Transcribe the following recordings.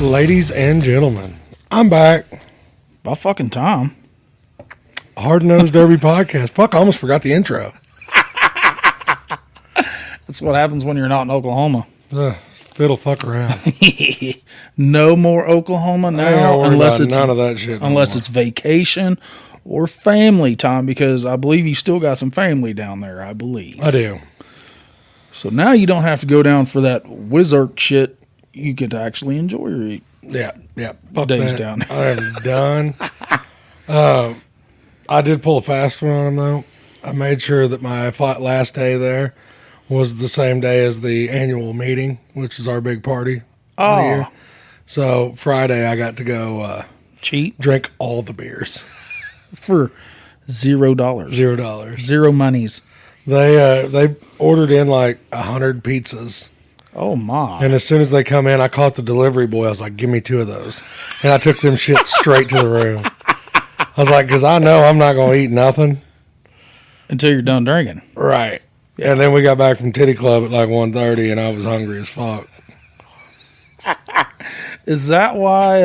Ladies and gentlemen, I'm back. About fucking time. Hard Nosed Derby Podcast. Fuck, I almost forgot the intro. That's what happens when you're not in Oklahoma. Fiddle fuck around. No more Oklahoma now, unless it's none of that shit. unless it's vacation or family time, because I believe you still got some family down there. I believe I do. So now you don't have to go down for that wizard shit. You get to actually enjoy your Yeah. Fuck days that. down there. I am done. I did pull a fast one on him though. I made sure that my last day there was the same day as the annual meeting, which is our big party of the year. So Friday I got to go cheat drink all the beers. for $0. $0. Zero monies. They ordered in like 100 pizzas. Oh my. And as soon as they come in, I caught the delivery boy. I was like, give me 2 of those. And I took them shit straight to the room. I was like, because I know I'm not going to eat nothing. Until you're done drinking. Right. Yeah. And then we got back from Titty Club at like 1:30 and I was hungry as fuck. Is that why,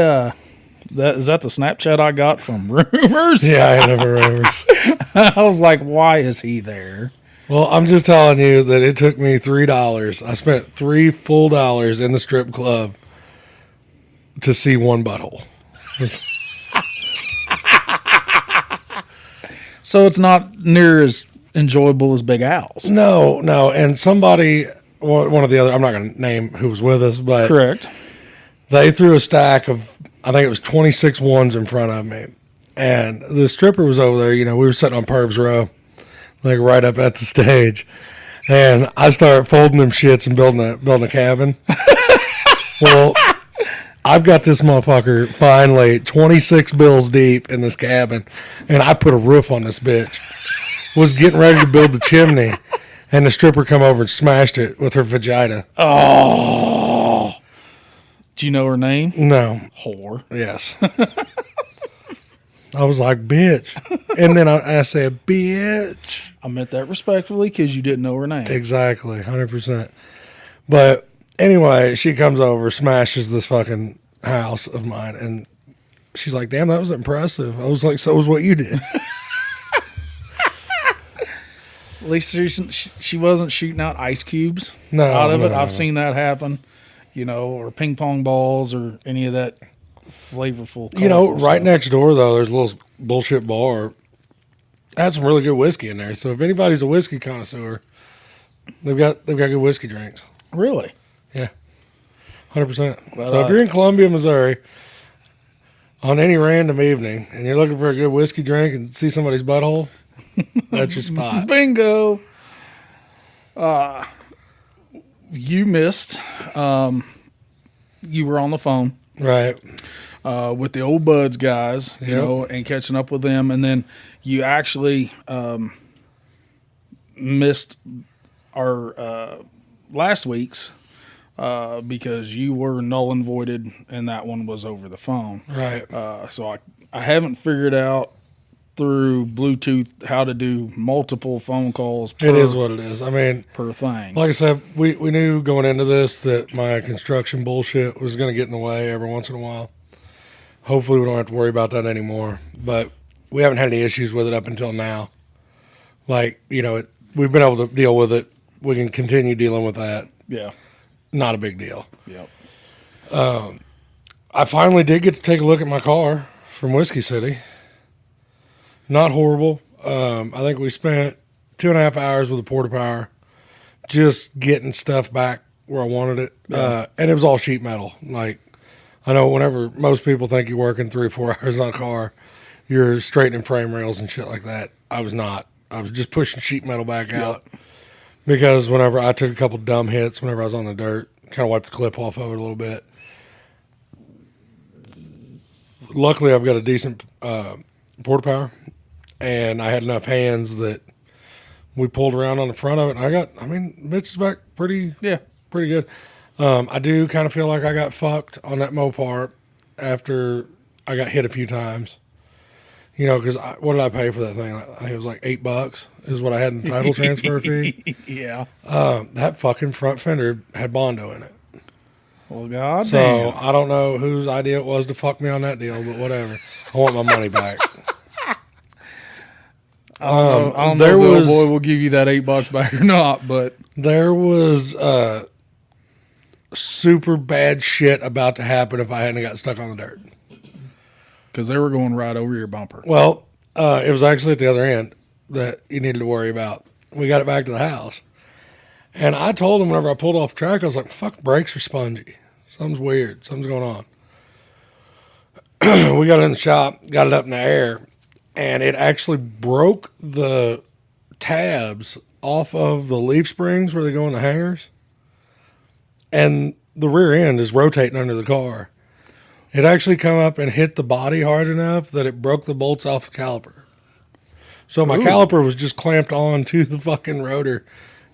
is that the Snapchat I got from Rumors? Yeah, I had never rumors. I was like, why is he there? Well, I'm just telling you that it took me $3. I spent $3 full in the strip club to see one butthole. So it's not near as enjoyable as Big Al's. No. And somebody, one of the other, I'm not going to name who was with us, but Correct. they threw a stack of, I think it was 26 ones in front of me. And the stripper was over there. You know, we were sitting on Purv's Row, like right up at the stage. And I started folding them shits and building a cabin. Well, I've got this motherfucker finally 26 bills deep in this cabin. And I put a roof on this bitch. Was getting ready to build the chimney. And the stripper come over and smashed it with her vagina. Oh. Do you know her name? No. Whore. Yes. I was like, bitch. And then I said, bitch. I meant that respectfully because you didn't know her name. Exactly, 100%. But anyway, she comes over, smashes this fucking house of mine. And she's like, damn, that was impressive. I was like, so was what you did. At least she wasn't shooting out ice cubes No, out of it. no. I've seen that happen, or ping pong balls or any of that flavorful. You know, right stuff. next door, though, there's a little bullshit bar. Had some really good whiskey in there. So if anybody's a whiskey connoisseur, they've got good whiskey drinks. Really? Yeah, 100%. Well, So if you're in Columbia, Missouri, on any random evening, and you're looking for a good whiskey drink and see somebody's butthole, that's your spot. Bingo. You missed. You were on the phone. Right. With the old Buds guys, Yep. and catching up with them. And then you actually missed our last week's because you were null and voided, and that one was over the phone. Right. So I haven't figured out through Bluetooth how to do multiple phone calls It is what it is. I mean, per thing. like I said, we knew going into this that my construction bullshit was going to get in the way every once in a while. Hopefully we don't have to worry about that anymore. But we haven't had any issues with it up until now. Like, we've been able to deal with it. We can continue dealing with that. Yeah. Not a big deal. Yep. I finally did get to take a look at my car from Whiskey City. Not horrible. I think we spent 2.5 hours with a porta power just getting stuff back where I wanted it. Yeah. And it was all sheet metal. Like, I know whenever most people think you're working 3 or 4 hours on a car, you're straightening frame rails and shit like that. I was not. I was just pushing sheet metal back out because whenever I took a couple dumb hits, whenever I was on the dirt, kind of wiped the clip off of it a little bit. Luckily, I've got a decent porta power, and I had enough hands that we pulled around on the front of it. And bitch is back pretty good. I do kind of feel like I got fucked on that Mopar after I got hit a few times. Because what did I pay for that thing? I think it was like $8 is what I had in the title transfer fee. Yeah. That fucking front fender had Bondo in it. Well, god So damn. I don't know whose idea it was to fuck me on that deal, but whatever. I want my money back. I don't know there if the old was- boy will give you that $8 back or not, but There was super bad shit about to happen if I hadn't got stuck on the dirt. because they were going right over your bumper. Well, it was actually at the other end that you needed to worry about. We got it back to the house. And I told him whenever I pulled off the track, I was like, fuck, brakes are spongy. Something's weird. Something's going on. We got it in the shop, got it up in the air, and it actually broke the tabs off of the leaf springs where they go in the hangers. And the rear end is rotating under the car. It actually come up and hit the body hard enough that it broke the bolts off the caliper. So my Ooh. caliper was just clamped on to the fucking rotor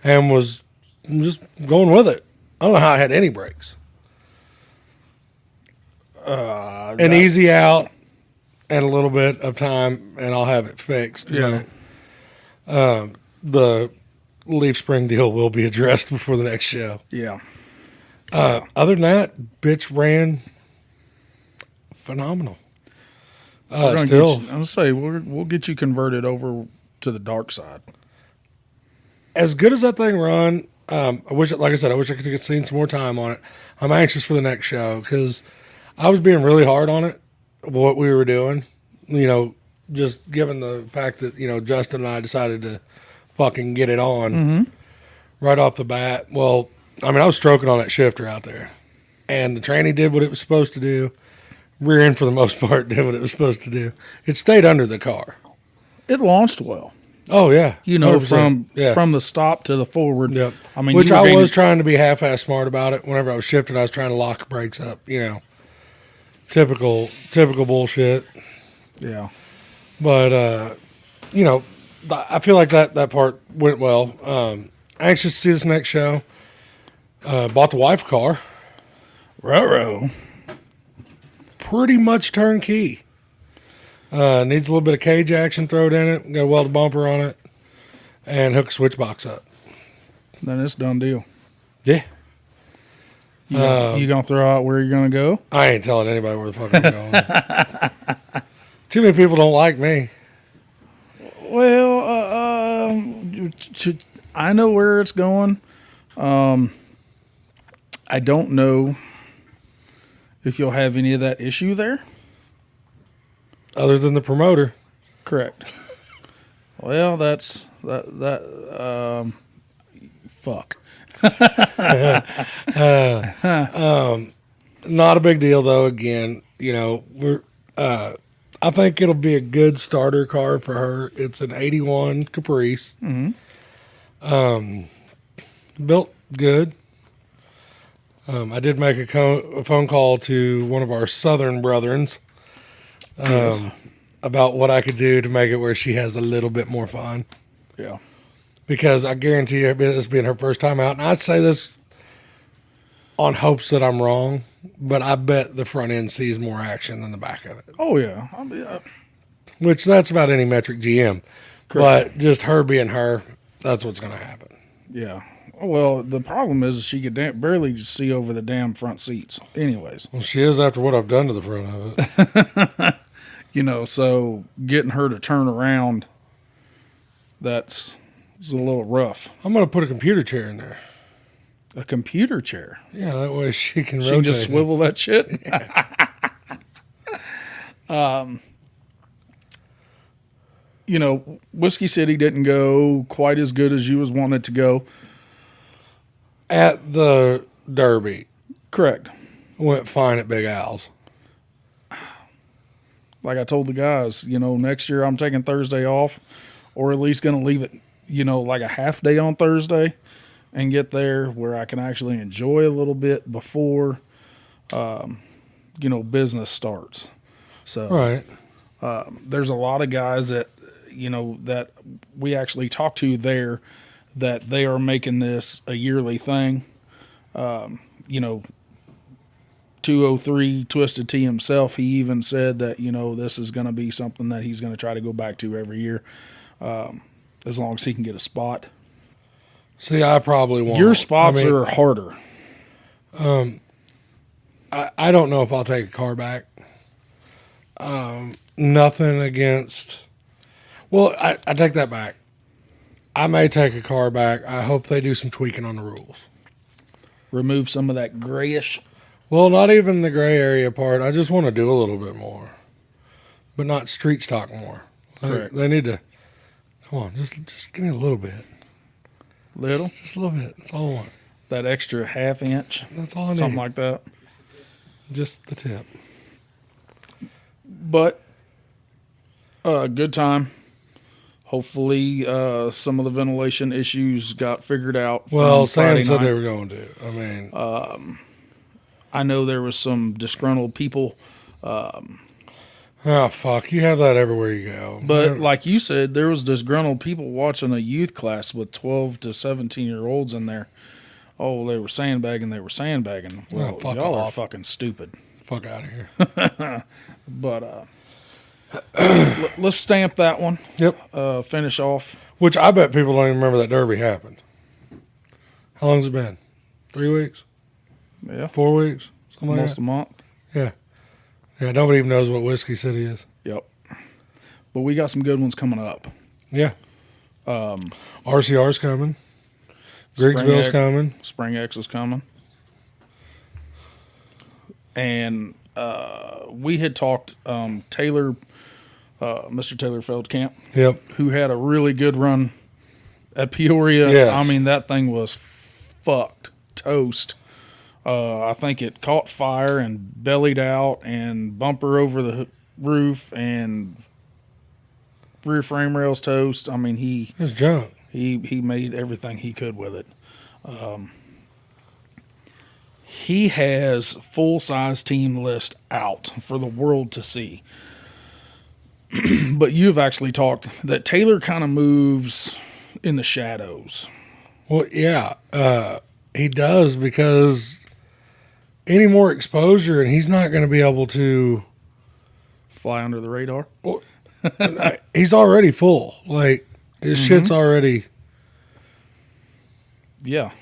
and was just going with it. I don't know how I had any brakes. An easy out and a little bit of time and I'll have it fixed. Yeah. But, the leaf spring deal will be addressed before the next show. Yeah. Other than that, bitch ran phenomenal. We're gonna Still, get you, I'll say we'll get you converted over to the dark side. as good as that thing run, I wish, like I said, I wish I could have seen some more time on it. I'm anxious for the next show because I was being really hard on it, what we were doing. You know, just given the fact that, you know, Justin and I decided to fucking get it on right off the bat. Well, I mean, I was stroking on that shifter out there, and the tranny did what it was supposed to do. Rear end, for the most part, did what it was supposed to do. It stayed under the car. It launched well. Oh, yeah. You know, 100%. from the stop to the forward. Yep. I mean, Which you were I gaining- was trying to be half-ass smart about it. Whenever I was shifting, I was trying to lock the brakes up. You know, typical bullshit. Yeah. But you know, I feel like that part went well. Anxious to see this next show. Bought the wife a car. Ruh-roh. Pretty much turnkey. Needs a little bit of cage action thrown in it. Got a welded bumper on it, and hook a switch box up. Then it's done deal. Yeah. You gonna throw out where you're gonna go? I ain't telling anybody where the fuck I'm going. Too many people don't like me. Well, I know where it's going. I don't know if you'll have any of that issue there. Other than the promoter. Correct. Well, that's that. Fuck. Not a big deal though. Again, you know, I think it'll be a good starter car for her. It's an 81 Caprice. Built good. I did make a phone call to one of our southern brethrens about what I could do to make it where she has a little bit more fun. Yeah. Because I guarantee you, this being her first time out, and I'd say this on hopes that I'm wrong, but I bet the front end sees more action than the back of it. Oh yeah. Which that's about any metric GM. Correct. But just her being her, that's what's going to happen. Yeah. Well, the problem is she could barely see over the damn front seats. Anyways, Well, she is after what I've done to the front of it. you know, so getting her to turn around, it's a little rough. I'm going to put a computer chair in there. A computer chair. Yeah, that way she can She rotate. can just it. swivel that shit. You know, Whiskey City didn't go quite as good as you was wanting it to go. At the Derby, Correct. went fine at Big Al's. Like I told the guys, you know, next year I'm taking Thursday off, or at least going to leave it, you know, like a half day on Thursday and get there where I can actually enjoy a little bit before, you know, business starts. So Right. there's a lot of guys that, you know, that we actually talked to there that they are making this a yearly thing. You know, 203 Twisted T himself, he even said that, you know, this is going to be something that he's going to try to go back to every year, as long as he can get a spot. See, I probably won't. Your spots I mean, are harder. I don't know if I'll take a car back. Nothing against. Well, I take that back. I may take a car back. I hope they do some tweaking on the rules. Remove some of that grayish. Well, not even the gray area part. I just want to do a little bit more, but not street stock more. Correct. They need to. Come on, just give me a little bit. Little? Just a little bit. That's all I want. That extra half inch. That's all I need. Something like that. Just the tip. But good time. Hopefully, some of the ventilation issues got figured out. Well, from Friday Sam said night. they were going to. I mean, I know there was some disgruntled people, oh fuck, you have that everywhere you go. but like you said, there was disgruntled people watching a youth class with 12 to 17-year-olds in there. Oh, they were sandbagging. Well, fuck y'all are off. fucking stupid. Fuck out of here. But let's stamp that one. Yep. Finish off. Which I bet people don't even remember that Derby happened. How long's it been? 3 weeks? Yeah, 4 weeks? Something like almost that? a month. Yeah. Yeah, nobody even knows what Whiskey City is. Yep. But we got some good ones coming up. Yeah. RCR's coming. Griggsville's Egg. coming. Spring X is coming. And we had talked Taylor, Mr. Taylor Feldkamp, Yep. who had a really good run at Peoria. Yes. I mean, that thing was fucked toast. I think it caught fire and bellied out and bumper over the roof and rear frame rails toast. I mean, It's junk. he made everything he could with it. He has full-size team list out for the world to see. But you've actually talked that Taylor kind of moves in the shadows. Well, yeah. He does because any more exposure and he's not going to be able to. Fly under the radar. He's already full. Like, his shit's already. Yeah.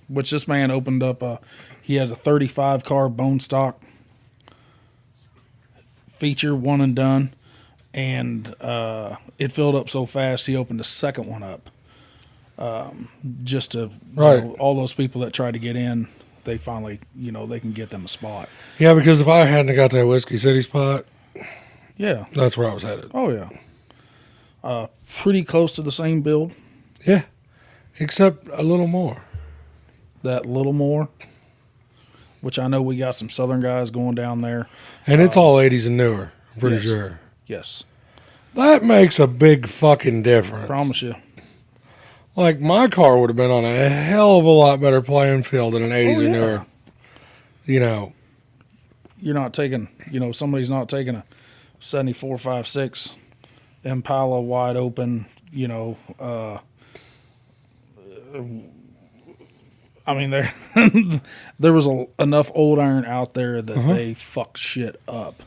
Which this man opened up he had a 35 car bone stock feature, one and done, and it filled up so fast he opened a second one up. Just to Right. all those people that tried to get in, they finally they can get them a spot. Yeah, because if I hadn't got that Whiskey City spot, Yeah. that's where I was headed. Oh yeah. Pretty close to the same build. Yeah. Except a little more. That little more, which I know we got some Southern guys going down there. And it's all 80s and newer, I'm pretty yes. sure. Yes. That makes a big fucking difference. Promise you. Like, my car would have been on a hell of a lot better playing field than an 80s Oh, or yeah. newer. You know, You're not taking, somebody's not taking a 74.56 Impala wide open, I mean, there was enough old iron out there that they fucked shit up.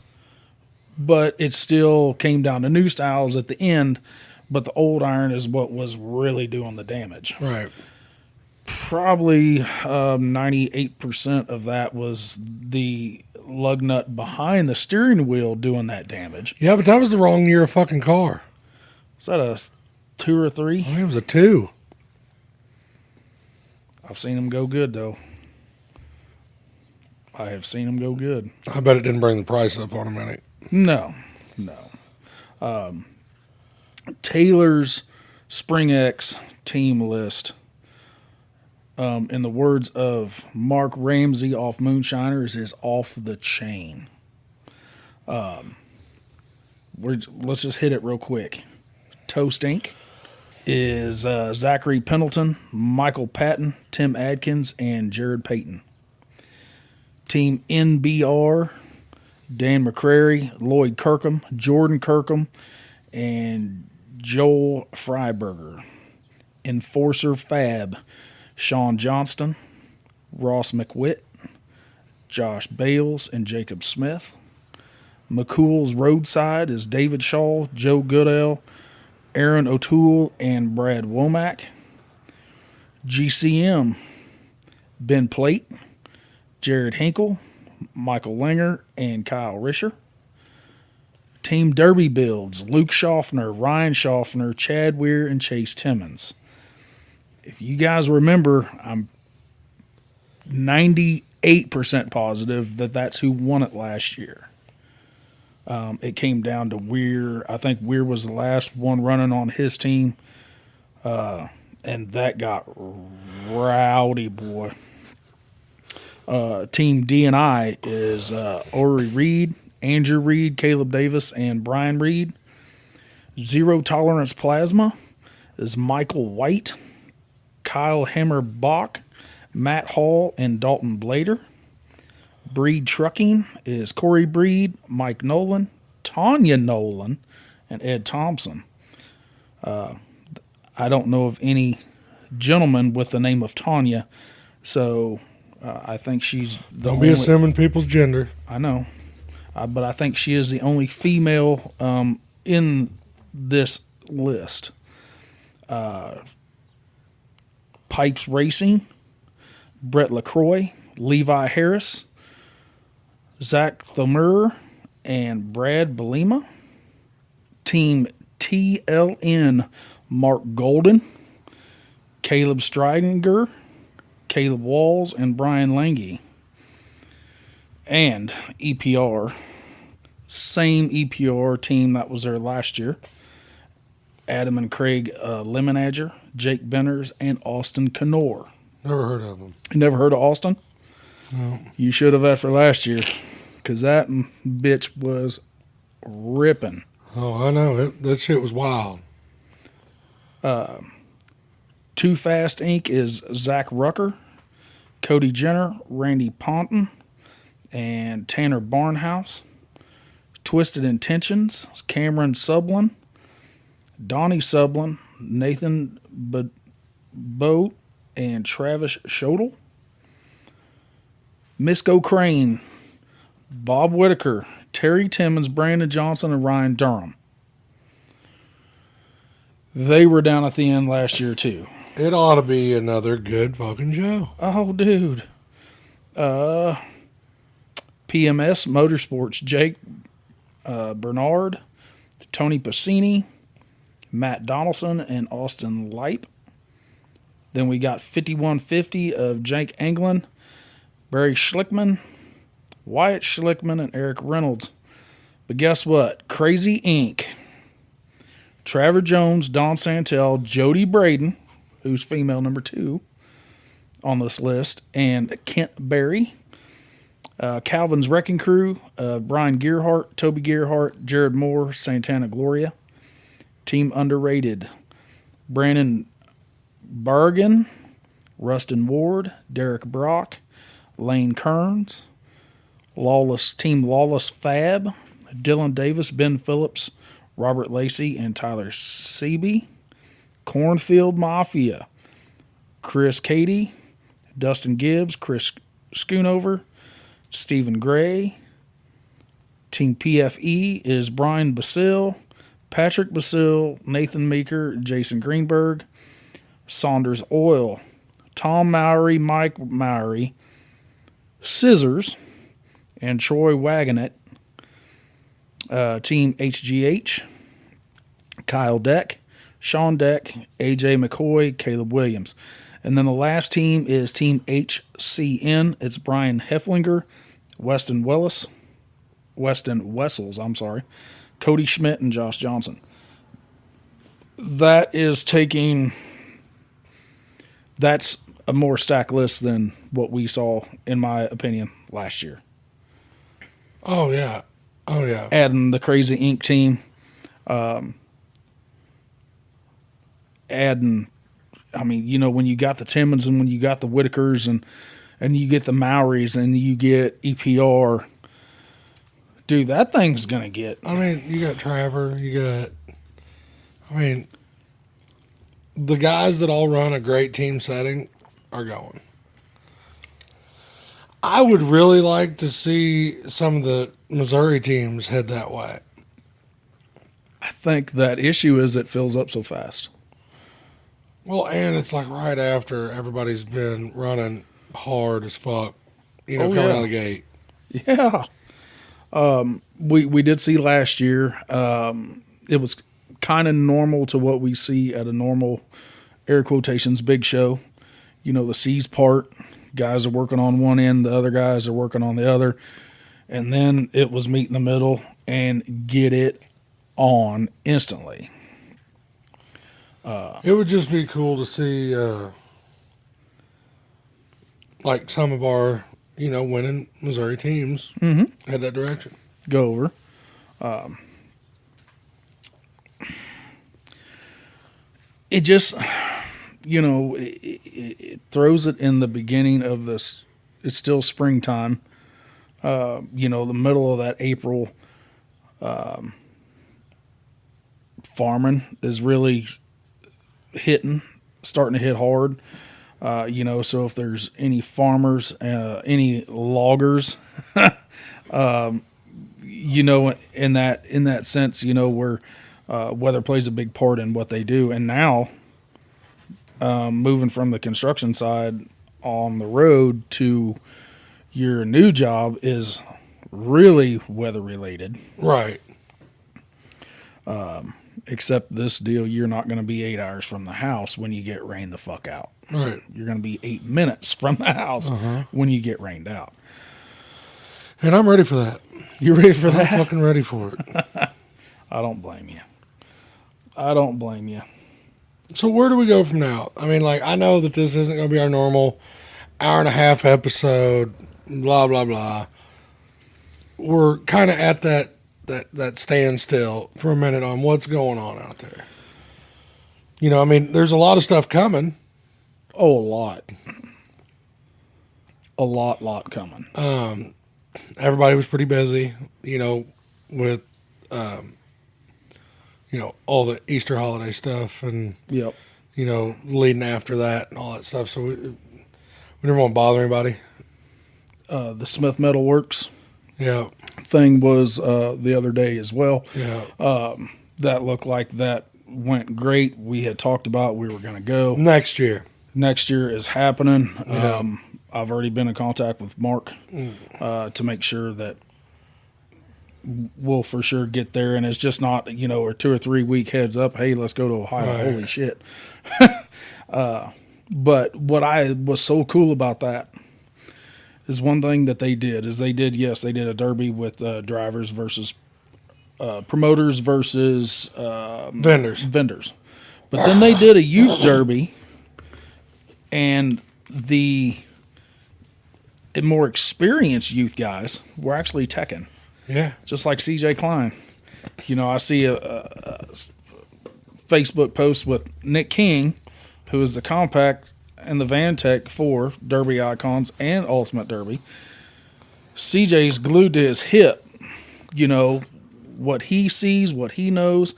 But it still came down to new styles at the end, but the old iron is what was really doing the damage. right. Probably 98% of that was the lug nut behind the steering wheel doing that damage. Yeah, but that was the wrong year of fucking car. Is that a 2 or 3? I think it was a 2. I've seen them go good, though. I have seen them go good. I bet it didn't bring the price up on a minute. No. Taylor's Spring X team list, in the words of Mark Ramsey off Moonshiners, is off the chain. Let's just hit it real quick. Toast Inc. is Zachary Pendleton, Michael Patton, Tim Adkins, and Jared Payton. Team NBR, Dan McCrary, Lloyd Kirkham, Jordan Kirkham, and Joel Freiberger. Enforcer Fab, Sean Johnston, Ross McWitt, Josh Bales, and Jacob Smith. McCool's Roadside is David Shaw, Joe Goodell, Aaron O'Toole, and Brad Womack. GCM, Ben Plate, Jared Hinkle, Michael Linger and Kyle Risher. Team Derby builds Luke Schaffner, Ryan Schaffner, Chad Weir, and Chase Timmons. If you guys remember, I'm 98% positive that that's who won it last year. It came down to Weir. I think Weir was the last one running on his team. And that got rowdy, boy. Team D&I is Ori Reed, Andrew Reed, Caleb Davis, and Brian Reed. Zero Tolerance Plasma is Michael White, Kyle Hammer Bach, Matt Hall, and Dalton Blader. Breed Trucking is Corey Breed, Mike Nolan, Tanya Nolan, and Ed Thompson. I don't know of any gentleman with the name of Tanya, so I think she's the Don't be assuming people's gender. I know, but I think she is the only female in this list. Pipes Racing, Brett LaCroix, Levi Harris, Zach Thomer, and Brad Belima. Team TLN, Mark Golden, Caleb Stridinger, Caleb Walls, and Brian Lange. And EPR, same EPR team that was there last year. Adam and Craig Lemonager, Jake Benners, and Austin Canor. Never heard of them. You never heard of Austin? No. You should have after last year, because that bitch was ripping. Oh, I know. That shit was wild. Too Fast Inc. is Zach Rucker, Cody Jenner, Randy Ponton, and Tanner Barnhouse. Twisted Intentions, Cameron Sublin, Donnie Sublin, Nathan Boat, and Travis Schodel. Misco Crane, Bob Whitaker, Terry Timmons, Brandon Johnson, and Ryan Durham. They were down at the end last year, too. It ought to be another good fucking show. Oh, dude. PMS Motorsports, Jake Bernard, Tony Pacini, Matt Donaldson, and Austin Leip. Then we got 5150 of Jake Anglin, Barry Schlickman, Wyatt Schlickman, and Eric Reynolds. But guess what? Crazy Inc., Trevor Jones, Don Santel, Jody Braden, who's female number 2 on this list, and Kent Berry. Calvin's Wrecking Crew, Brian Gearhart, Toby Gearhart, Jared Moore, Santana Gloria. Team Underrated, Brandon Bargan, Rustin Ward, Derek Brock, Lane Kearns. Team Lawless Fab, Dylan Davis, Ben Phillips, Robert Lacey, and Tyler Seeby. Cornfield Mafia, Chris Cady, Dustin Gibbs, Chris Schoonover, Stephen Gray. Team PFE is Brian Basil, Patrick Basil, Nathan Meeker, Jason Greenberg. Saunders Oil, Tom Mowry, Mike Mowry, Scissors, and Troy Wagonet. Team HGH, Kyle Deck, Sean Deck, AJ McCoy, Caleb Williams. And then the last team is Team HCN. It's Brian Hefflinger, Weston Wessels, Cody Schmidt, and Josh Johnson. That's a more stacked list than what we saw, in my opinion, last year. Oh, yeah. Oh, yeah. Adding the Crazy Inc. team. When you got the Timmons and when you got the Whitakers and you get the Mowrys and you get EPR, dude, that thing's going to get... you got Trevor, the guys that all run a great team setting are going. I would really like to see some of the Missouri teams head that way. I think that issue is it fills up so fast. Well, and it's like right after everybody's been running hard as fuck, coming out of the gate. Yeah. We did see last year. It was kind of normal to what we see at a normal air quotations big show. You know, the C's part, guys are working on one end, the other guys are working on the other. And then it was meet in the middle and get it on instantly. It would just be cool to see, like some of our, winning Missouri teams head that direction. Go over. It just, it throws it in the beginning of this. It's still springtime. The middle of that April, farming is really starting to hit hard. So if there's any farmers, any loggers, in that sense, where weather plays a big part in what they do. And now, moving from the construction side on the road to your new job is really weather related. Right. Except this deal, you're not going to be 8 hours from the house when you get rained the fuck out. Right. You're going to be 8 minutes from the house when you get rained out. And I'm ready for that. You ready for that? I'm fucking ready for it. I don't blame you. So where do we go from now? I mean, I know that this isn't going to be our normal hour and a half episode, blah, blah, blah. We're kind of at that standstill for a minute on what's going on out there. There's a lot of stuff coming. Oh, a lot. A lot coming. Everybody was pretty busy, with, all the Easter holiday stuff and, Yep. Leading after that and all that stuff. So we never want to bother anybody. The Smith Metal Works thing was the other day as well. Yeah. That looked like that went great. We had talked about we were going to go. Next year Is happening. Yeah. I've already been in contact with Mark to make sure that we'll for sure get there. And it's just not, a 2 or 3 week heads up. Hey, let's go to Ohio. Right. Holy shit. But what I was so cool about that is one thing that they did they did a derby with drivers versus promoters versus vendors. But then they did a youth derby, and the more experienced youth guys were actually teching. Yeah. Just like CJ Klein. I see a Facebook post with Nick King, who is the compact and the Van Tech for Derby Icons and Ultimate Derby. CJ's glued to his hip. What he sees, what he knows,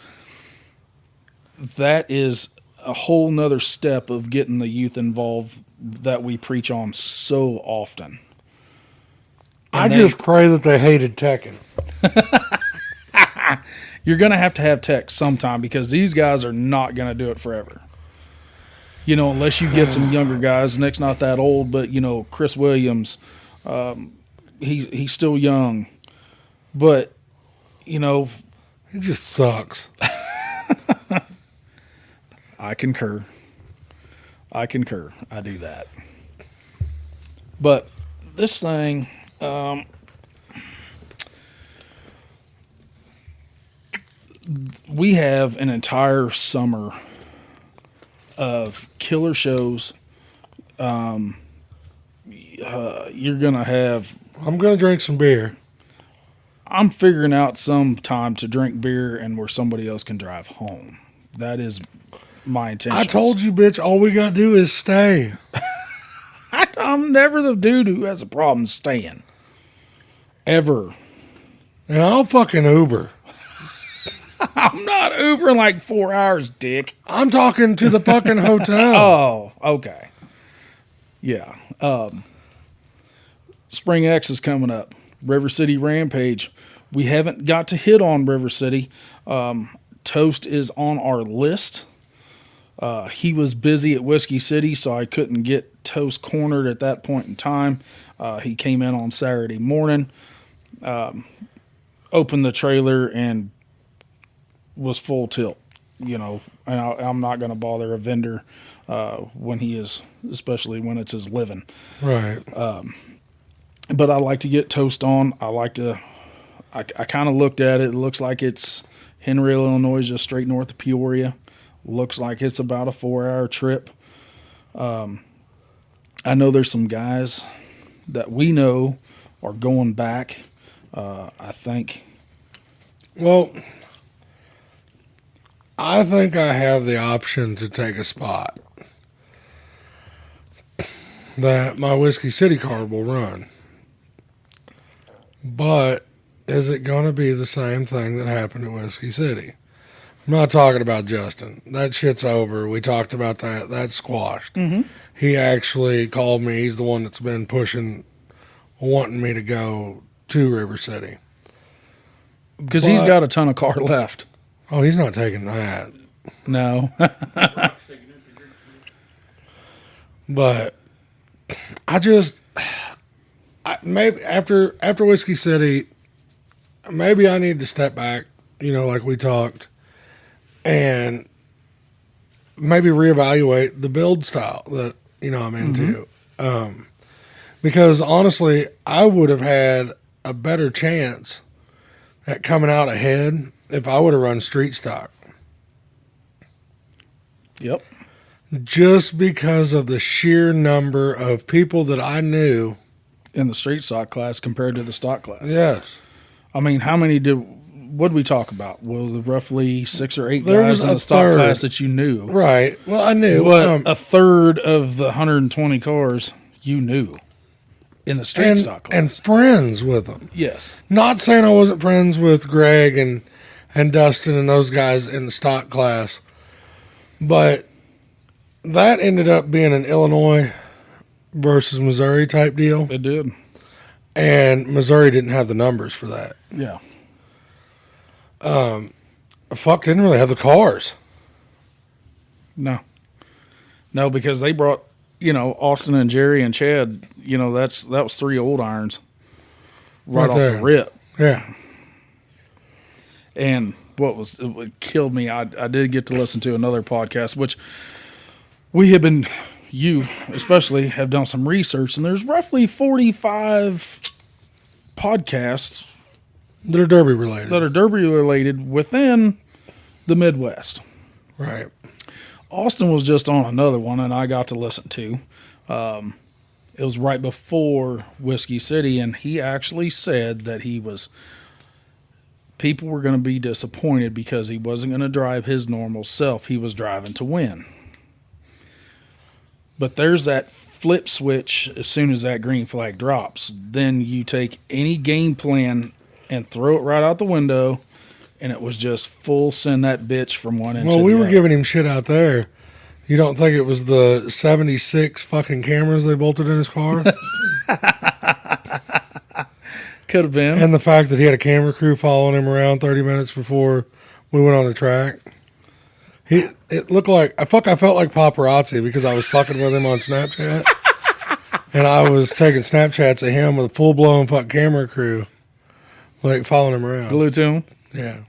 that is a whole nother step of getting the youth involved that we preach on so often. I just pray that they hated Tekken. You're going to have tech sometime because these guys are not going to do it forever. Unless you get some younger guys. Nick's not that old, but, Chris Williams, he's still young. But, it just sucks. I concur. I do that. But this thing, we have an entire summer of killer shows. You're going to have... I'm going to drink some beer. I'm figuring out some time to drink beer and where somebody else can drive home. That is my intention. I told you, bitch, all we got to do is stay. I'm never the dude who has a problem staying. Ever. And I'll fucking Uber. I'm not Ubering like 4 hours, dick. I'm talking to the fucking hotel. Oh, okay. Yeah. Spring X is coming up. River City Rampage. We haven't got to hit on River City. Toast is on our list. He was busy at Whiskey City, so I couldn't get Toast cornered at that point in time. He came in on Saturday morning, opened the trailer, and was full tilt. And I'm not going to bother a vendor when he is, especially when it's his living. Right. But I like to get Toast on. I kind of looked at it. It looks like it's Henry, Illinois, just straight north of Peoria. Looks like it's about a 4-hour trip. I know there's some guys that we know are going back. I think. Well, I think I have the option to take a spot that my Whiskey City car will run. But is it going to be the same thing that happened at Whiskey City? I'm not talking about Justin. That shit's over. We talked about that. That's squashed. Mm-hmm. He actually called me. He's the one that's been pushing, wanting me to go to River City. Because he's got a ton of car left. Oh, he's not taking that. No. But maybe after Whiskey City, maybe I need to step back, like we talked, and maybe reevaluate the build style that, I'm into. Mm-hmm. Because honestly, I would have had a better chance at coming out ahead if I would have run street stock. Yep. Just because of the sheer number of people that I knew In the street stock class compared to the stock class. Yes. I mean, how many what did we talk about? Well, roughly 6 or 8 There guys was in a the stock third. class that you knew. Right. Well, I knew. But a third of the 120 cars you knew in the street stock class. And friends with them. Yes. Not saying I wasn't friends with Greg and Dustin and those guys in the stock class, but that ended up being an Illinois versus Missouri type deal, It did. and Missouri didn't have the numbers for that. Yeah. Fuck, didn't really have the cars. No, because they brought, Austin and Jerry and Chad, that was 3 old irons right off there. the rip. Yeah. And what killed me, I did get to listen to another podcast, which you especially have done some research, and there's roughly 45 podcasts That are Derby related. that are Derby related within the Midwest. Right. Austin was just on another one, and I got to listen to. It was right before Whiskey City, and he actually said that people were going to be disappointed because he wasn't going to drive his normal self. He was driving to win. But there's that flip switch as soon as that green flag drops. Then you take any game plan and throw it right out the window, and it was just full send that bitch from one end to the Well, other. we were giving him shit out there. You don't think it was the 76 fucking cameras they bolted in his car? Could have been. And the fact that he had a camera crew following him around 30 minutes before we went on the track. It looked like, I felt like paparazzi because I was fucking with him on Snapchat. And I was taking Snapchats of him with a full-blown fucking camera crew, like following him around. Glued to him. Yeah.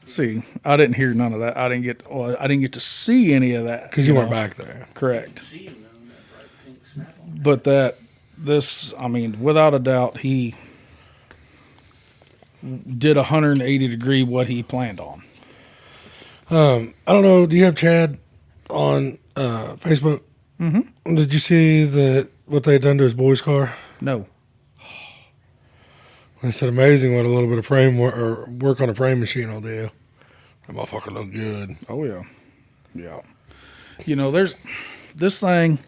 See, I didn't hear none of that. I didn't get to see any of that. Because you weren't back there. Correct. But without a doubt, he did 180 degree what he planned on. I don't know. Do you have Chad on Facebook? Mm-hmm. Did you see what they had done to his boy's car? No. They said amazing what a little bit of frame or work on a frame machine will do. That motherfucker looked good. Oh yeah. Yeah. There's this thing.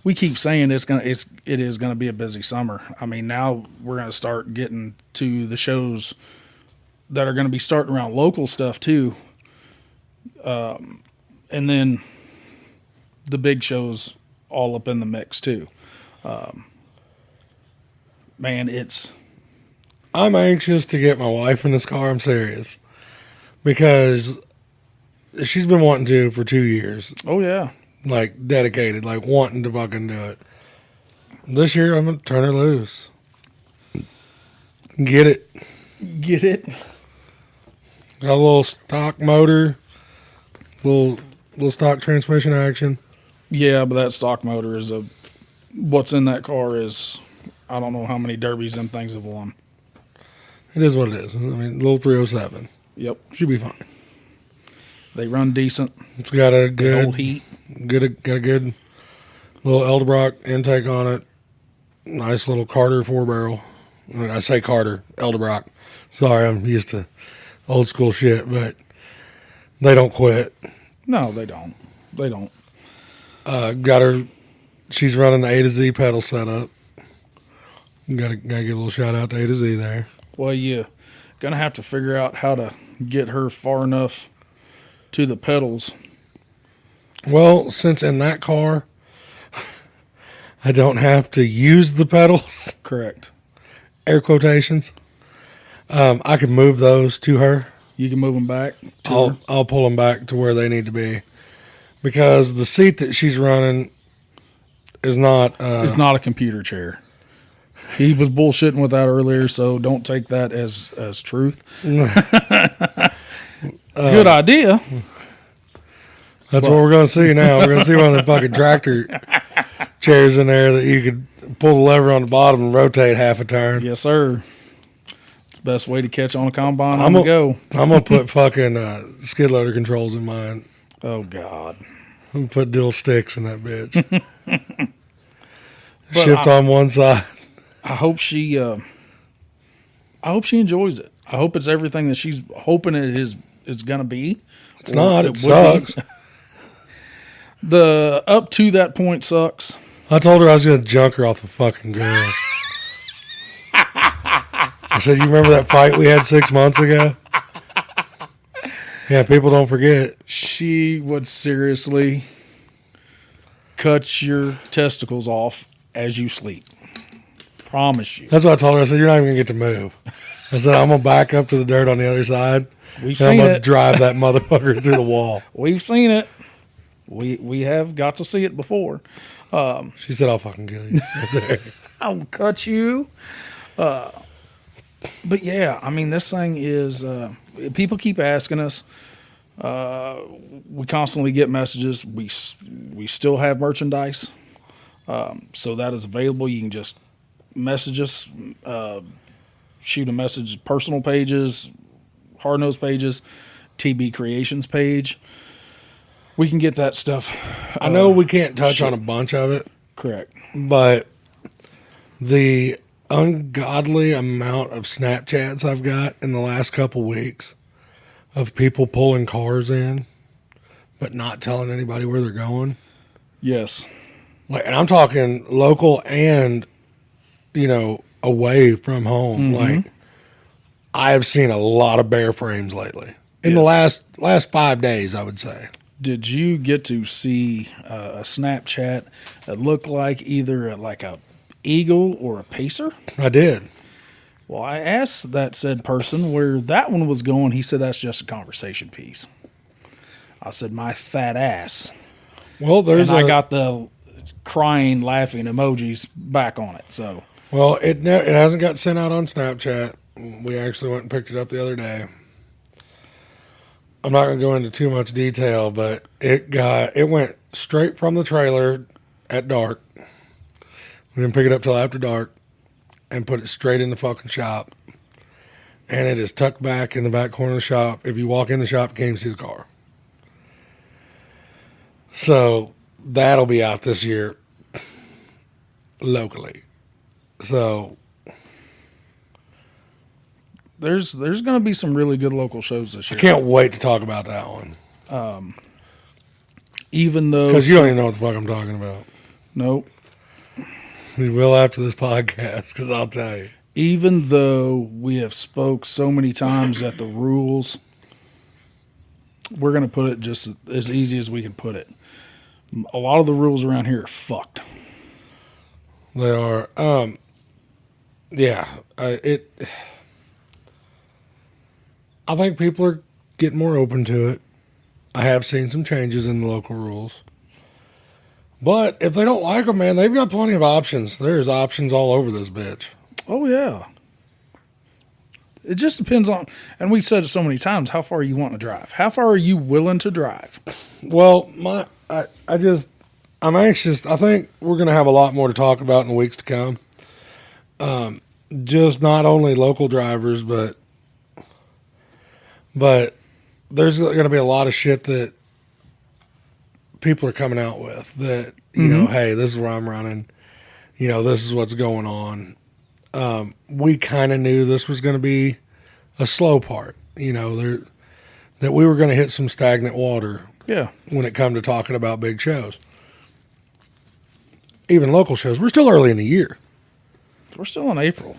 We keep saying it is gonna be a busy summer. I mean, now we're gonna start getting to the shows that are gonna be starting around local stuff too. And then the big shows all up in the mix too. I'm anxious to get my wife in this car. I'm serious. Because she's been wanting to for 2 years, Oh yeah. like dedicated, like wanting to fucking do it. This year, I'm gonna turn her loose. Get it. Get it? Got a little stock motor, little stock transmission action. Yeah, but that stock motor is what's in that car is, I don't know how many derbies them things have won. It is what it is. I mean, little 307 Yep. should be fine. They run decent. It's got a They hold good, heat. got a good little Eldebrock intake on it. Nice little Carter 4-barrel. I say Carter, Eldebrock. Sorry, I'm used to old school shit, but they don't quit. No, they don't. They don't. Got her. She's running the A to Z pedal setup. Gotta give a little shout out to A to Z there. Well, you gonna have to figure out how to get her far enough to the pedals. Well, since in that car, I don't have to use the pedals, Correct. air quotations. I can move those to her. You can move them back. To her. I'll pull them back to where they need to be, because the seat that she's running is not. It's not a computer chair. He was bullshitting with that earlier, so don't take that as truth. Good idea. That's what we're going to see now. We're going to see one of the fucking tractor chairs in there that you could pull the lever on the bottom and rotate half a turn. Yes, sir. It's the best way to catch on a combine on I'm the go. I'm going to put fucking skid loader controls in mine. Oh, God. I'm going to put dual sticks in that bitch. But Shift on one side. I hope she enjoys it. I hope it's everything that she's hoping it's going to be. It's not. It would be. sucks. The up to that point sucks. I told her I was going to junk her off the fucking girl. I said, you remember that fight we had 6 months ago? Yeah, people don't forget. She would seriously cut your testicles off as you sleep. Promise you. That's what I told her. I said, you're not even going to get to move. I said, I'm going to back up to the dirt on the other side. We've And I'm seen going to it. drive that motherfucker through the wall. We've seen it. We have got to see it before. She said, I'll fucking kill you. Right there. I'll cut you. But yeah, I mean, this thing is. People keep asking us. We constantly get messages. We still have merchandise, so that is available. You can just message us, shoot a message, personal pages, Hard Nose pages, TB Creations page. We can get that stuff. I know we can't touch on a bunch of it, Correct. but the ungodly amount of Snapchats I've got in the last couple weeks of people pulling cars in, but not telling anybody where they're going. Yes. Like, and I'm talking local and, away from home. Like, I have seen a lot of bear frames lately in the last 5 days, I would say. Did you get to see a Snapchat that looked like either like a eagle or a pacer? I did. Well, I asked that said person where that one was going. He said that's just a conversation piece. I said, my fat ass. Well, And I got the crying, laughing emojis back on it. So, Well, it hasn't got sent out on Snapchat. We actually went and picked it up the other day. I'm not going to go into too much detail, but it went straight from the trailer at dark. We didn't pick it up till after dark and put it straight in the fucking shop. And it is tucked back in the back corner of the shop. If you walk in the shop, you can't even see the car. So that'll be out this year locally. So there's going to be some really good local shows this I year. can't wait to talk about that one. Even though. Because you don't even know what the fuck I'm talking about. Nope. We will after this podcast, because I'll tell you. Even though we have spoke so many times that the rules, we're going to put it just as easy as we can put it. A lot of the rules around here are fucked. They are. Yeah. I think people are getting more open to it. I have seen some changes in the local rules. But if they don't like them, man, they've got plenty of options. There's options all over this bitch. Oh, yeah. It just depends on, and we've said it so many times, how far you want to drive. How far are you willing to drive? Well, I'm anxious. I think we're going to have a lot more to talk about in the weeks to come. Just not only local drivers, but there's going to be a lot of shit that people are coming out with that, you know, hey, this is where I'm running. You know, this is what's going on. We kind of knew this was going to be a slow part, you know, that we were going to hit some stagnant water. Yeah. When it come to talking about big shows. Even local shows. We're still early in the year. We're still in April.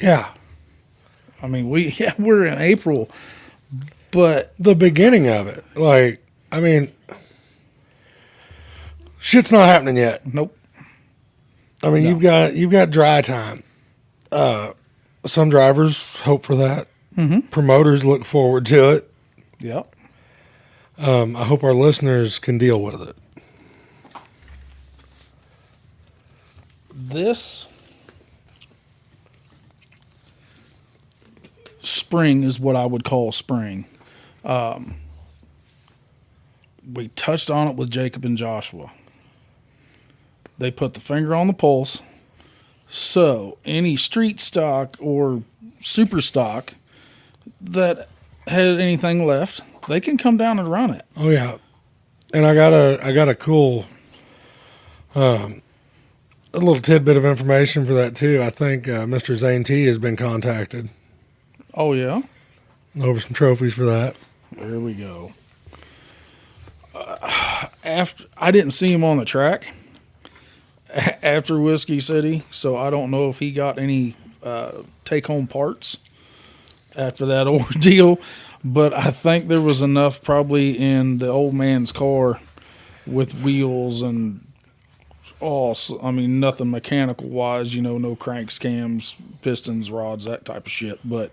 Yeah. I mean, we're in April, but the beginning of it, like, I mean, shit's not happening yet. Nope. I mean, you've got dry time. Some drivers hope for that. Mm-hmm. Promoters look forward to it. Yep. I hope our listeners can deal with it. This spring is what I would call spring. We touched on it with Jacob and Joshua. They put the finger on the pulse. So any street stock or super stock that has anything left, they can come down and run it. Oh yeah, and I got a cool, a little tidbit of information for that too. I think Mr. Zane T has been contacted. Oh yeah, over some trophies for that. There we go. After I didn't see him on the track after Whiskey City, so I don't know if he got any take-home parts after that ordeal. But I think there was enough probably in the old man's car with wheels and nothing mechanical wise, you know, no cranks, cams, pistons, rods, that type of shit. But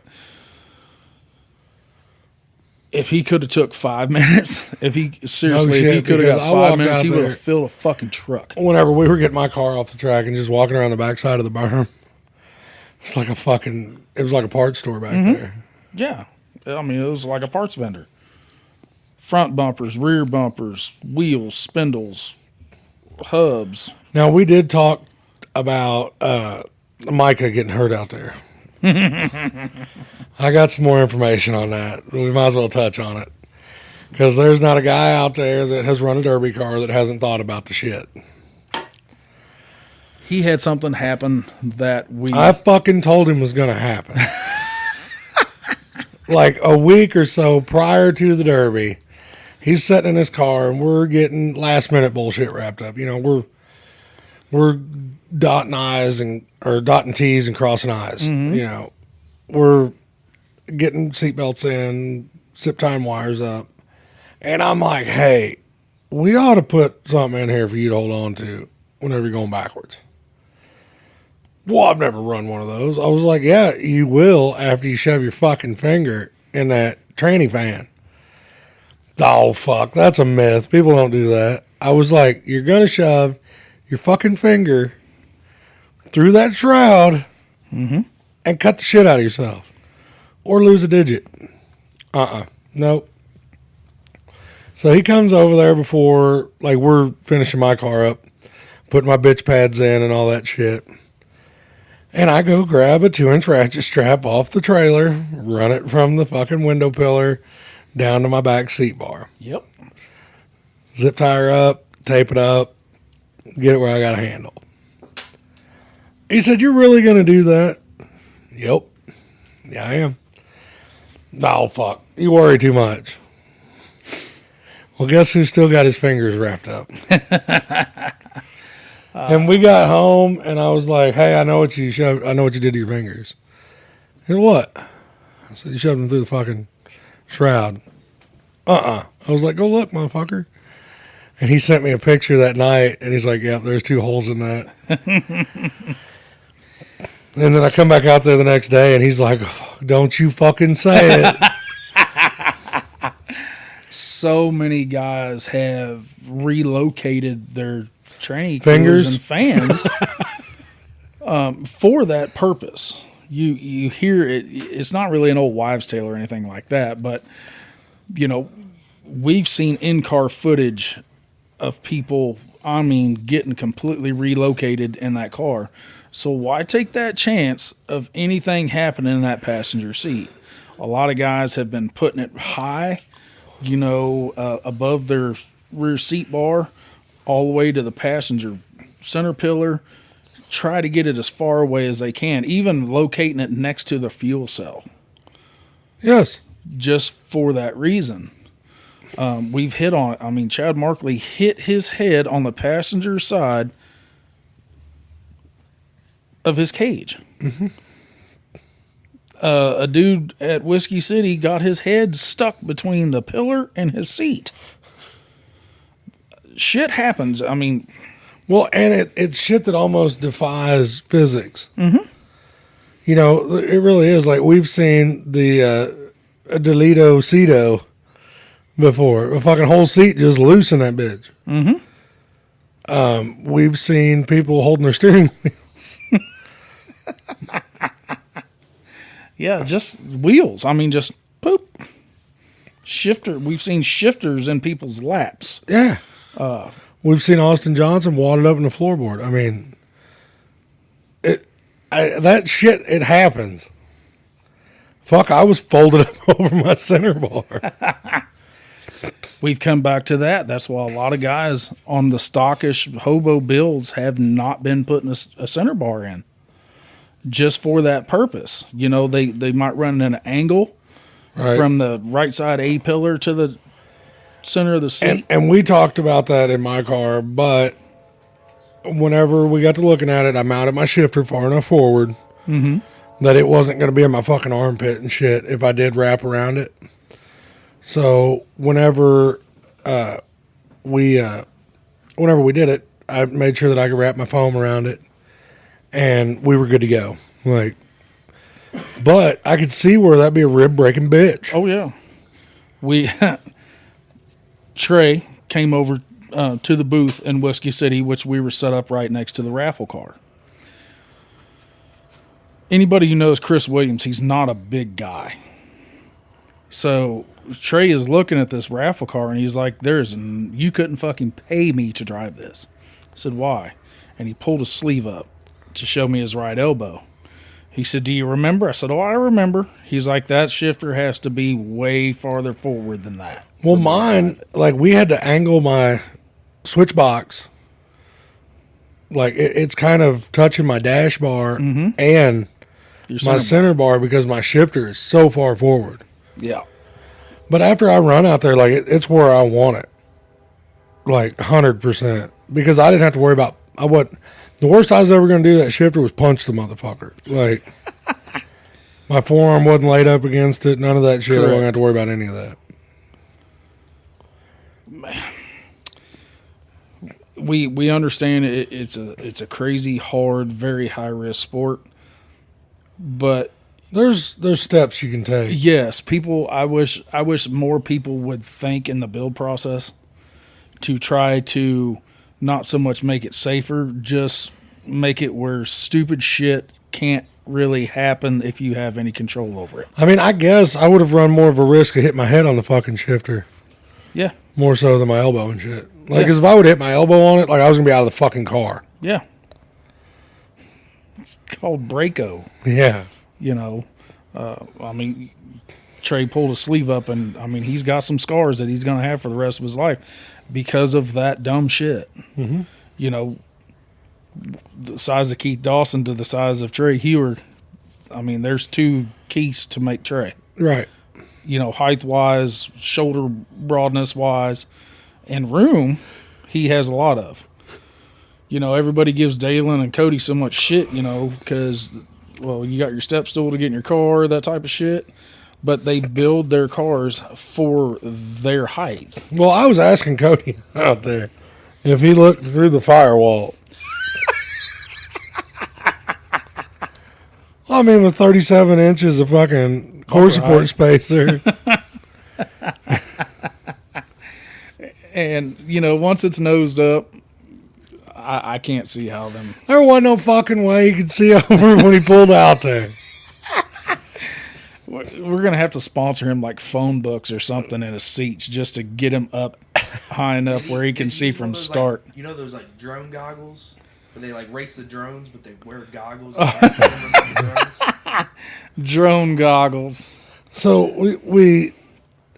if he could have took 5 minutes, if he could have got 5 minutes, he would have filled a fucking truck. Whenever we were getting my car off the track and just walking around the backside of the berm, it was like a parts store back there. Yeah. I mean, it was like a parts vendor. Front bumpers, rear bumpers, wheels, spindles, hubs. Now, we did talk about Micah getting hurt out there. I got some more information on that. We might as well touch on it. Because there's not a guy out there that has run a derby car that hasn't thought about the shit. He had something happen that I fucking told him was going to happen. Like a week or so prior to the Derby, he's sitting in his car and we're getting last minute bullshit wrapped up. You know, we're dotting I's or dotting T's and crossing I's. Mm-hmm. You know, we're getting seatbelts in, zip time wires up. And I'm like, hey, we ought to put something in here for you to hold on to whenever you're going backwards. Well, I've never run one of those. I was like, yeah, you will after you shove your fucking finger in that tranny fan. Oh, fuck. That's a myth. People don't do that. I was like, you're going to shove your fucking finger through that shroud and cut the shit out of yourself. Or lose a digit. Nope. So he comes over there before, like, we're finishing my car up, putting my bitch pads in and all that shit. And I go grab a 2-inch ratchet strap off the trailer, run it from the fucking window pillar down to my back seat bar. Yep. Zip tie her up, tape it up, get it where I got a handle. He said, you're really going to do that? Yep. Yeah, I am. Oh, fuck. You worry too much. Well, guess who still got his fingers wrapped up? And we got home, and I was like, hey, I know what you did to your fingers. And what? I said, you shoved them through the fucking shroud. I was like, go look, motherfucker. And he sent me a picture that night, and he's like, yeah, there's 2 holes in that. And then I come back out there the next day, and he's like, oh, don't you fucking say it. so many guys have relocated their tranny Fingers? coolers and fans for that purpose. You hear it. It's not really an old wives' tale or anything like that, but we've seen in-car footage of people, getting completely relocated in that car. So why take that chance of anything happening in that passenger seat? A lot of guys have been putting it high, above their rear seat bar, all the way to the passenger center pillar. Try to get it as far away as they can, even locating it next to the fuel cell. Yes. Just for that reason. We've hit on it. Chad Markley hit his head on the passenger side of his cage. Mm-hmm. A dude at Whiskey City got his head stuck between the pillar and his seat. Shit happens. Well, and it's shit that almost defies physics. Mm-hmm. It really is. Like, we've seen the Delito Cedo before. A fucking whole seat just loose in that bitch. Mm-hmm. We've seen people holding their steering wheels. Yeah, just wheels. Just poop. Shifter. We've seen shifters in people's laps. Yeah. We've seen Austin Johnson wadded up in the floorboard. That shit, it happens. Fuck, I was folded up over my center bar. We've come back to that. That's why a lot of guys on the stockish hobo builds have not been putting a center bar in. Just for that purpose. They might run an angle from the right side A pillar to the center of the seat. And we talked about that in my car, but whenever we got to looking at it, I mounted my shifter far enough forward that it wasn't going to be in my fucking armpit and shit if I did wrap around it. So whenever we did it, I made sure that I could wrap my foam around it, and we were good to go. But I could see where that'd be a rib breaking bitch. Oh yeah, Trey came over to the booth in Whiskey City, which we were set up right next to the raffle car. Anybody who knows Chris Williams, he's not a big guy. So Trey is looking at this raffle car and he's like, you couldn't fucking pay me to drive this. I said, why? And he pulled his sleeve up to show me his right elbow. He said, do you remember? I said, oh, I remember. He's like, that shifter has to be way farther forward than that. Well, mine, we had to angle my switch box. It's kind of touching my dash bar and my center bar because my shifter is so far forward. Yeah. But after I run out there, it's where I want it. 100%. Because I didn't have to worry about, the worst I was ever going to do that shifter was punch the motherfucker. My forearm wasn't laid up against it. None of that shit. Correct. I wasn't have to worry about any of that. We understand it's a crazy, hard, very high risk sport, but there's steps you can take. Yes, people. I wish more people would think in the build process to try to not so much make it safer, just make it where stupid shit can't really happen if you have any control over it. I guess I would have run more of a risk of hitting my head on the fucking shifter. Yeah. More so than my elbow and shit. Because if I would hit my elbow on it, I was going to be out of the fucking car. Yeah. It's called Braco. Yeah. Trey pulled his sleeve up and, he's got some scars that he's going to have for the rest of his life because of that dumb shit. Mm-hmm. The size of Keith Dawson to the size of Trey Hewer. There's two keys to make Trey. Right. Height-wise, shoulder broadness-wise, and room, he has a lot of. Everybody gives Dalen and Cody so much shit, because, you got your step stool to get in your car, that type of shit. But they build their cars for their height. Well, I was asking Cody out there if he looked through the firewall. With 37 inches of fucking core support spacer. And, you know, once it's nosed up, I can't see how them. There wasn't no fucking way you could see over when he pulled out there. We're going to have to sponsor him like phone books or something in his seats just to get him up high enough where he can see from start. Like, you know those like drone goggles? Where they like race the drones, but they wear goggles. Drone goggles. So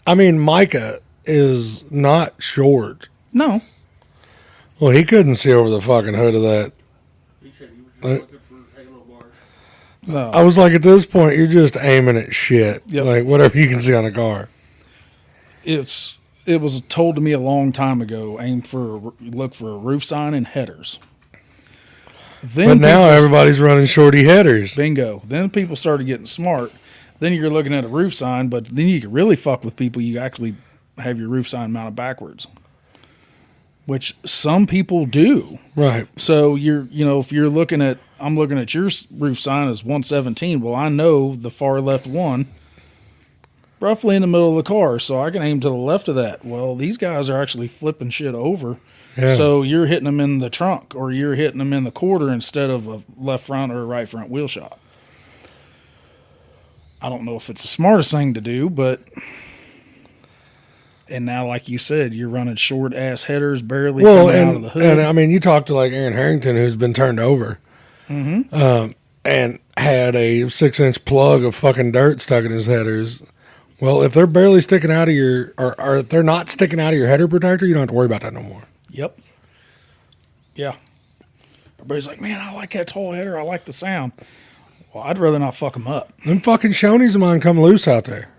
I mean, Micah is not short. No. Well, he couldn't see over the fucking hood of that. He said he was just looking for halo bars. No. I was like, at this point, you're just aiming at shit. Yep. Like, whatever you can see on a car. It was told to me a long time ago, look for a roof sign and headers. Then But now everybody's running shorty headers. bingo. Then people started getting smart. Then you're looking at a roof sign, but then you can really fuck with people. You actually have your roof sign mounted backwards, which some people do. Right. So if you're looking at, I'm looking at your roof sign as 117. Well, I know the far left one, roughly in the middle of the car, so I can aim to the left of that. Well, these guys are actually flipping shit over. Yeah. So you're hitting them in the trunk or you're hitting them in the quarter instead of a left front or a right front wheel shot. I don't know if it's the smartest thing to do, but and now, like you said, you're running short ass headers barely coming out of the hood. And I mean, you talk to like Aaron Harrington, who's been turned over, and had a 6-inch plug of fucking dirt stuck in his headers. Well, if they're barely sticking out of your, or if they're not sticking out of your header protector, you don't have to worry about that no more. Yep. Yeah. Everybody's like, man, I like that tall header. I like the sound. Well, I'd rather not fuck them up. Them fucking Shoney's of mine come loose out there.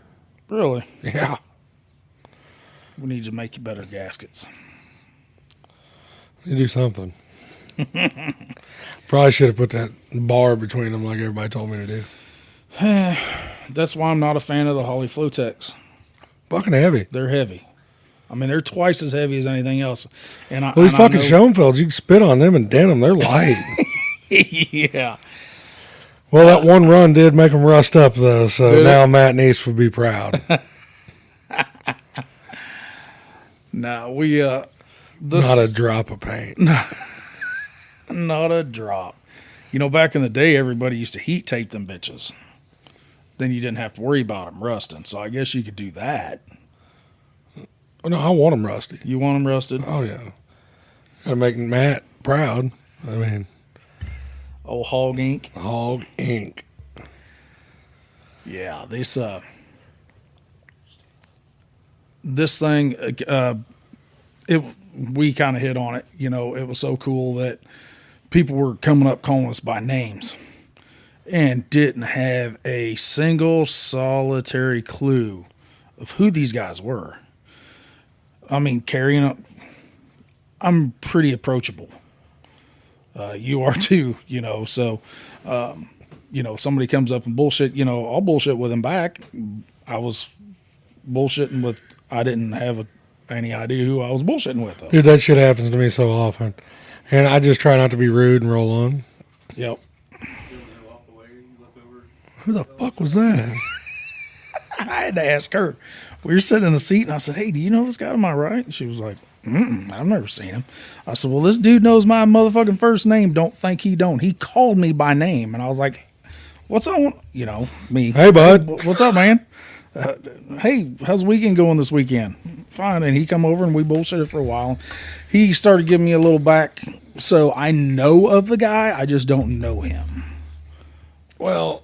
Really. Yeah. We need to make you better gaskets. You do something. Probably should have put that bar between them like everybody told me to do. That's why I'm not a fan of the Holley Flotex. Fucking heavy. They're heavy. I mean, they're twice as heavy as anything else. And Well, these fucking Schoenfelds, you can spit on them and dent them. They're light. Yeah. Well, that one run did make them rust up, though, so Did it? now Matt Neese would be proud. No, we Not a drop of paint. not a drop. You know, back in the day, everybody used to heat tape them bitches. Then you didn't have to worry about them rusting. So I guess you could do that. Oh, no, I want them rusty. You want them rusted? Oh, yeah. Got to make Matt proud. I mean, Old hog ink. hog ink. Yeah, this thing, we kind of hit on it. You know, it was so cool that people were coming up calling us by names and didn't have a single solitary clue of who these guys were. I mean, carrying up, I'm pretty approachable. You are too, you know, so, somebody comes up and bullshit, I'll bullshit with him back. I was bullshitting with, I didn't have any idea who I was bullshitting with, though. Dude, that shit happens to me so often. And I just try not to be rude and roll on. Yep. Who the fuck was that? I had to ask her. We were sitting in the seat, and I said, hey, do you know this guy to my right? And she was like, I've never seen him. I said, well, this dude knows my motherfucking first name. Don't think he don't. He called me by name. And I was like, what's on? Me. Hey, bud. What's up, man? Hey, how's the weekend going this weekend? Fine. And he come over, and we bullshitted for a while. He started giving me a little back. So I know of the guy. I just don't know him. Well,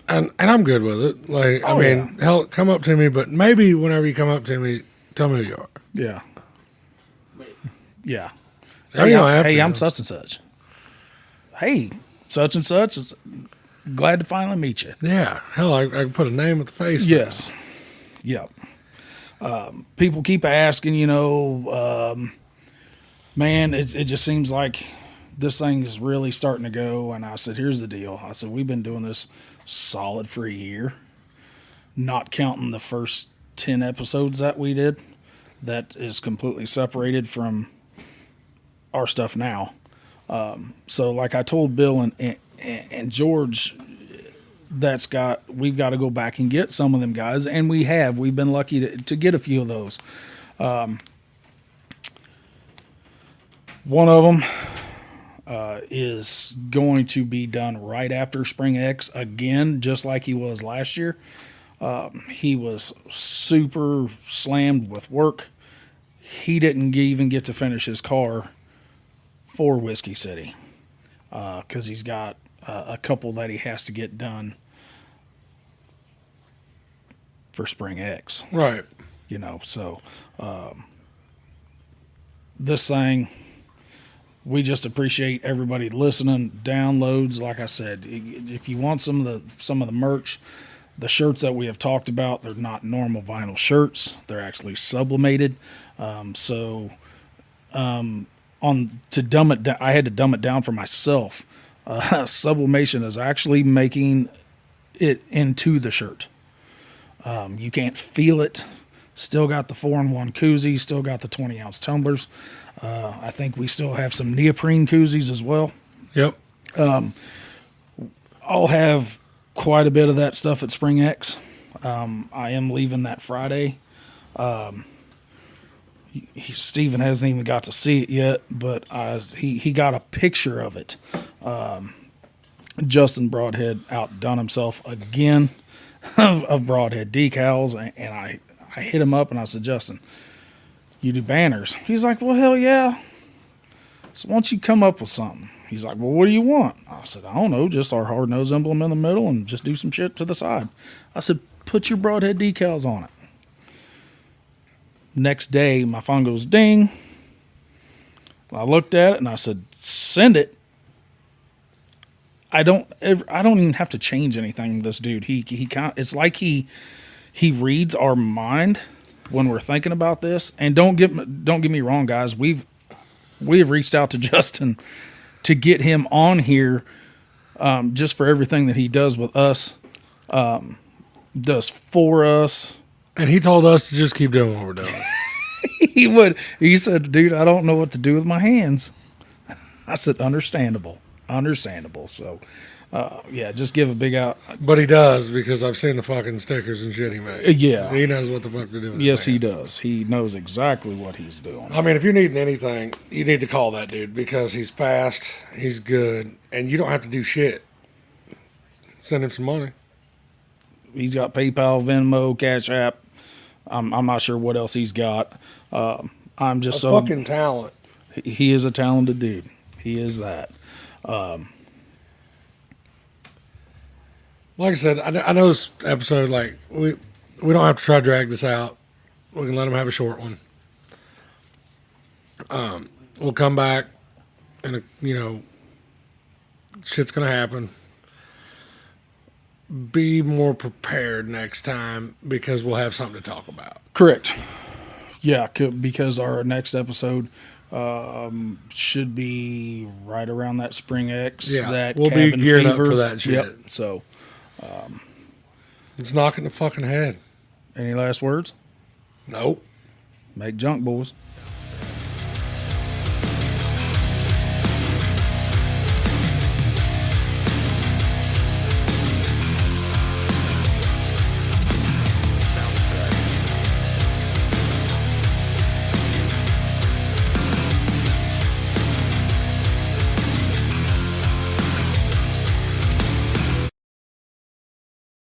and I'm good with it. Like, Oh, I mean, hell, come up to me, but maybe whenever you come up to me, tell me who you are. Yeah. Yeah. No, you don't have Hey, to. I'm such and such. Hey, such and such is glad to finally meet you. Yeah. Hell, I can put a name with the face. Yes. Yep. People keep asking, man, it just seems like this thing is really starting to go. And I said, here's the deal. I said, we've been doing this solid for a year, not counting the first 10 episodes that we did. That is completely separated from our stuff now. So like I told Bill and George, we've got to go back and get some of them guys. And we've been lucky to get a few of those. One of them is going to be done right after Spring X again, just like he was last year. He was super slammed with work. He didn't even get to finish his car for Whiskey City because he's got a couple that he has to get done for Spring X. Right. You know, so this thing, we just appreciate everybody listening, downloads. Like I said, if you want some of the merch, the shirts that we have talked about, they're not normal vinyl shirts. They're actually sublimated. On to dumb it down, I had to dumb it down for myself. Sublimation is actually making it into the shirt. You can't feel it. Still got the 4-in-1 koozie. Still got the 20-ounce tumblers. I think we still have some neoprene koozies as well. Yep. I'll have quite a bit of that stuff at Spring X. I am leaving that Friday. Steven hasn't even got to see it yet, but he got a picture of it. Justin Broadhead outdone himself again of Broadhead decals, and I hit him up and I said, Justin, you do banners? He's like, well, hell yeah. So why don't you come up with something? He's like, well, what do you want? I said, I don't know, just our hard nose emblem in the middle and just do some shit to the side. I said, put your Broadhead decals on it. Next day, my phone goes ding. I looked at it and I said, send it. I don't even have to change anything with this dude. It's like he reads our mind when we're thinking about this. And don't get me wrong, guys. We have reached out to Justin to get him on here, just for everything that he does with us, does for us. And he told us to just keep doing what we're doing. He said, dude, I don't know what to do with my hands. I said, understandable. So, yeah, just give a big out. But he does, because I've seen the fucking stickers and shit he makes. Yeah. He knows what the fuck to do with Yes, his he hands. does. He knows exactly what he's doing. I mean, if you need anything, you need to call that dude, because he's fast, he's good, and you don't have to do shit. Send him some money. He's got PayPal, Venmo, Cash App. I'm not sure what else he's got. I'm just so Fucking talent. he is a talented dude. He is that. Like I said, I know this episode, like, we don't have to try to drag this out. We can let him have a short one. We'll come back, and, shit's going to happen. Be more prepared next time, because we'll have something to talk about. Correct. Yeah, because our next episode should be right around that Spring X. Yeah, that we'll be cabin gearing up fever. for that shit. Yep. So, It's knocking the fucking head. any last words? Nope. Make junk, boys.